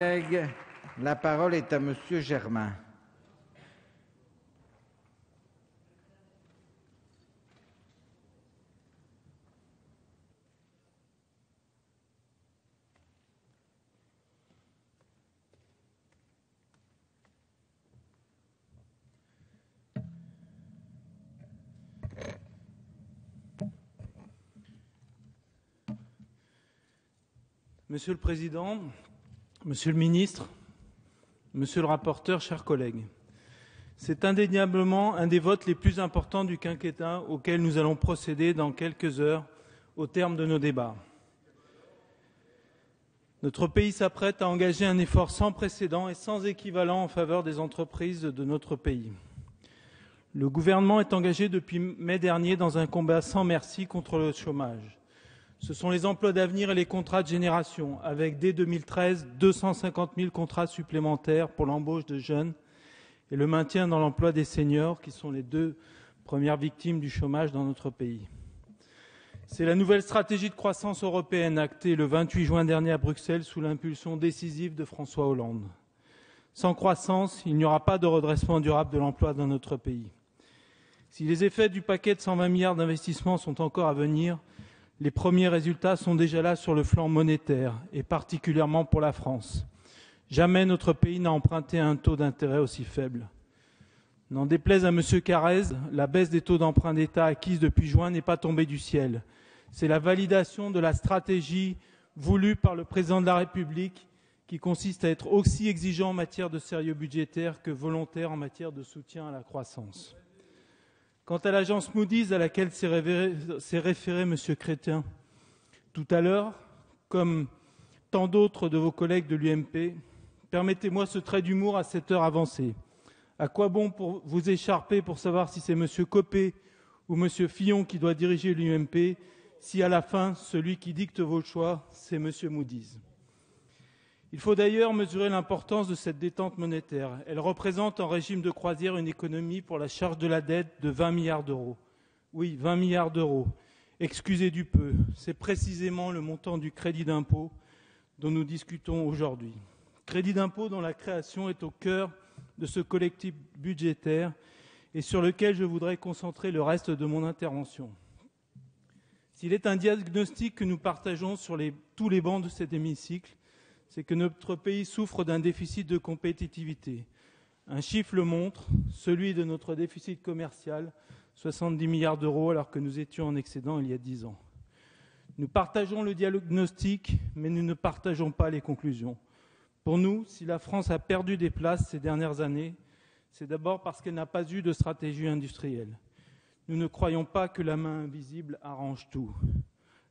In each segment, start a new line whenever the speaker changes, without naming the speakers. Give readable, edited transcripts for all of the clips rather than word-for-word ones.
La parole est à Monsieur Germain.
Monsieur le Président, Monsieur le Ministre, Monsieur le rapporteur, chers collègues, c'est indéniablement un des votes les plus importants du quinquennat auquel nous allons procéder dans quelques heures au terme de nos débats. Notre pays s'apprête à engager un effort sans précédent et sans équivalent en faveur des entreprises de notre pays. Le gouvernement est engagé depuis mai dernier dans un combat sans merci contre le chômage. Ce sont les emplois d'avenir et les contrats de génération, avec dès 2013 250 000 contrats supplémentaires pour l'embauche de jeunes et le maintien dans l'emploi des seniors, qui sont les deux premières victimes du chômage dans notre pays. C'est la nouvelle stratégie de croissance européenne actée le 28 juin dernier à Bruxelles sous l'impulsion décisive de François Hollande. Sans croissance, il n'y aura pas de redressement durable de l'emploi dans notre pays. Si les effets du paquet de 120 milliards d'investissements sont encore à venir, les premiers résultats sont déjà là sur le flanc monétaire, et particulièrement pour la France. Jamais notre pays n'a emprunté à un taux d'intérêt aussi faible. N'en déplaise à M. Carrez, la baisse des taux d'emprunt d'État acquise depuis juin n'est pas tombée du ciel. C'est la validation de la stratégie voulue par le président de la République qui consiste à être aussi exigeant en matière de sérieux budgétaire que volontaire en matière de soutien à la croissance. Quant à l'agence Moody's à laquelle s'est référé M. Crétin tout à l'heure, comme tant d'autres de vos collègues de l'UMP, permettez-moi ce trait d'humour à cette heure avancée. À quoi bon pour vous écharper pour savoir si c'est M. Copé ou M. Fillon qui doit diriger l'UMP, si à la fin, celui qui dicte vos choix, c'est M. Moody's. Il faut d'ailleurs mesurer l'importance de cette détente monétaire. Elle représente en régime de croisière une économie pour la charge de la dette de 20 milliards d'euros. Oui, 20 milliards d'euros. Excusez du peu, c'est précisément le montant du crédit d'impôt dont nous discutons aujourd'hui. Crédit d'impôt dont la création est au cœur de ce collectif budgétaire et sur lequel je voudrais concentrer le reste de mon intervention. S'il est un diagnostic que nous partageons sur tous les bancs de cet hémicycle, c'est que notre pays souffre d'un déficit de compétitivité. Un chiffre le montre, celui de notre déficit commercial, 70 milliards d'euros alors que nous étions en excédent il y a 10 ans. Nous partageons le diagnostic, mais nous ne partageons pas les conclusions. Pour nous, si la France a perdu des places ces dernières années, c'est d'abord parce qu'elle n'a pas eu de stratégie industrielle. Nous ne croyons pas que la main invisible arrange tout.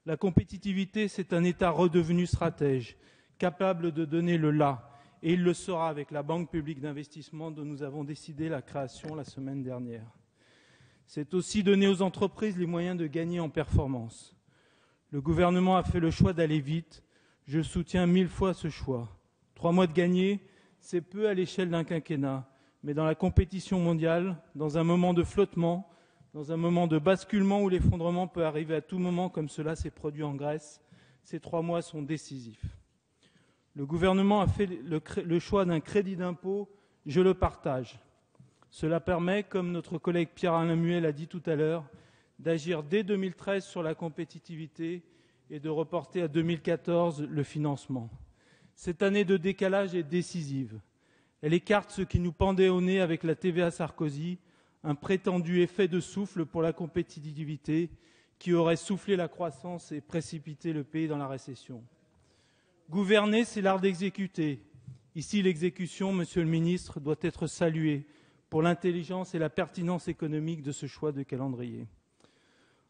La compétitivité, c'est un État redevenu stratège, capable de donner le là, et il le sera avec la Banque publique d'investissement dont nous avons décidé la création la semaine dernière. C'est aussi donner aux entreprises les moyens de gagner en performance. Le gouvernement a fait le choix d'aller vite. Je soutiens 1000 fois ce choix. 3 mois de gagner, c'est peu à l'échelle d'un quinquennat, mais dans la compétition mondiale, dans un moment de flottement, dans un moment de basculement où l'effondrement peut arriver à tout moment comme cela s'est produit en Grèce, ces 3 mois sont décisifs. Le gouvernement a fait le choix d'un crédit d'impôt, je le partage. Cela permet, comme notre collègue Pierre-Alain Muet l'a dit tout à l'heure, d'agir dès 2013 sur la compétitivité et de reporter à 2014 le financement. Cette année de décalage est décisive. Elle écarte ce qui nous pendait au nez avec la TVA Sarkozy, un prétendu effet de souffle pour la compétitivité qui aurait soufflé la croissance et précipité le pays dans la récession. Gouverner, c'est l'art d'exécuter. Ici, l'exécution, Monsieur le Ministre, doit être saluée pour l'intelligence et la pertinence économique de ce choix de calendrier.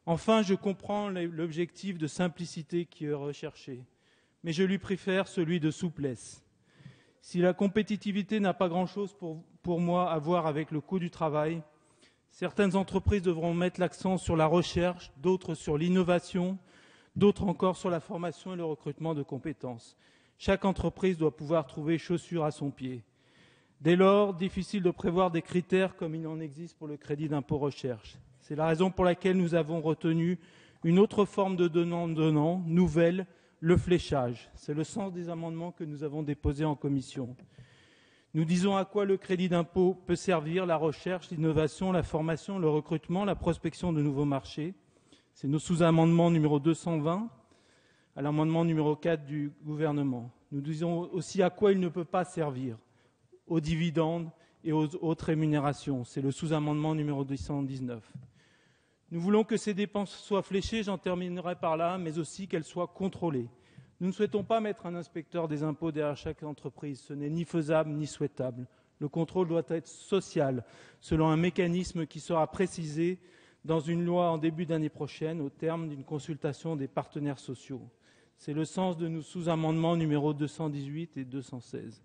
Enfin, je comprends l'objectif de simplicité qui est recherché, mais je lui préfère celui de souplesse. Si la compétitivité n'a pas grand-chose pour moi à voir avec le coût du travail, certaines entreprises devront mettre l'accent sur la recherche, d'autres sur l'innovation, d'autres encore sur la formation et le recrutement de compétences. Chaque entreprise doit pouvoir trouver chaussure à son pied. Dès lors, difficile de prévoir des critères comme il en existe pour le crédit d'impôt recherche. C'est la raison pour laquelle nous avons retenu une autre forme de donnant-donnant, nouvelle, le fléchage. C'est le sens des amendements que nous avons déposés en commission. Nous disons à quoi le crédit d'impôt peut servir: la recherche, l'innovation, la formation, le recrutement, la prospection de nouveaux marchés. C'est nos sous-amendements numéro 220 à l'amendement numéro 4 du gouvernement. Nous disons aussi à quoi il ne peut pas servir: aux dividendes et aux autres rémunérations. C'est le sous-amendement numéro 219. Nous voulons que ces dépenses soient fléchées, j'en terminerai par là, mais aussi qu'elles soient contrôlées. Nous ne souhaitons pas mettre un inspecteur des impôts derrière chaque entreprise. Ce n'est ni faisable ni souhaitable. Le contrôle doit être social, selon un mécanisme qui sera précisé dans une loi en début d'année prochaine, au terme d'une consultation des partenaires sociaux. C'est le sens de nos sous-amendements numéros 218 et 216.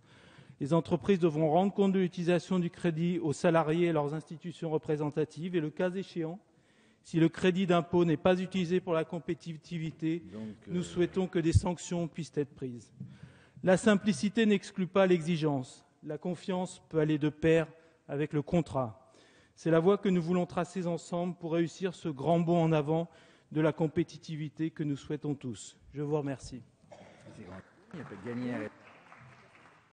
Les entreprises devront rendre compte de l'utilisation du crédit aux salariés et leurs institutions représentatives et, le cas échéant, si le crédit d'impôt n'est pas utilisé pour la compétitivité, nous souhaitons que des sanctions puissent être prises. La simplicité n'exclut pas l'exigence. La confiance peut aller de pair avec le contrat. C'est la voie que nous voulons tracer ensemble pour réussir ce grand bond en avant de la compétitivité que nous souhaitons tous. Je vous remercie.